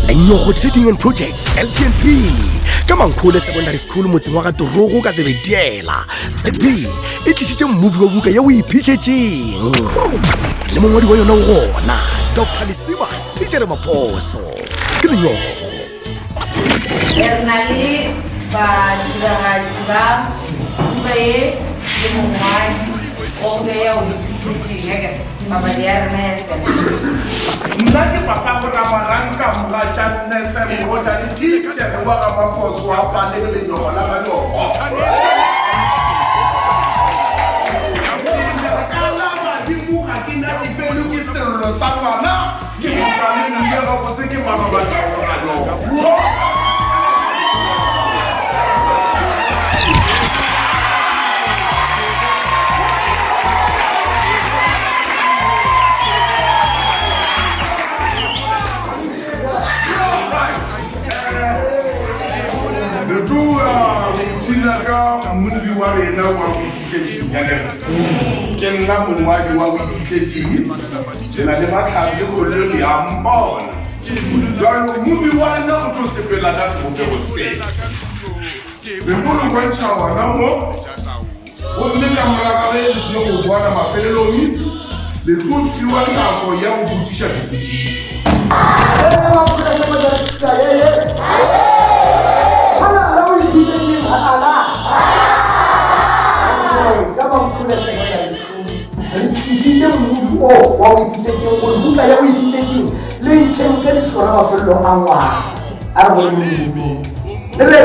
Mankhole Trading and Projects LTNP ka Mankhole Secondary School motseng wa Gatorogo ka Tsebediela. ZB e tlisitse movie wa buka ya o iphihletseng le mongwadi wa yona o gona Dr. Lisiba Teacher Maposo ke lenyogo Ernali ba diragadi ba le mongwadi o ya o iphihletseng Mama dia Ernest. Nna papa go na maranka mga channel sa mo da teacher wa ka Maposo wa pa le le no la ba no. Ya ka la ba di mu ka kina di pelu ki se lo sa na ki mo ka le ni ya ba se ki mama ba no. Movie wa le na wa iphihletseng ya ke nna mongwadi wa o iphihletseng na le matlhase go le ya mbona jalo movie wa nna o tlo sepela ka sebopego se le go bontsha wana mo o mme ka morago le seno go bona mafelelong le tlo fiwa nako ya go botsisha dipotšišo Mankhole Secondary School. Re movie o wa o iphihletseng go buka ya o iphihletseng le ntšeng ka dihlora mafelelo a ngwaga a re bone movie le re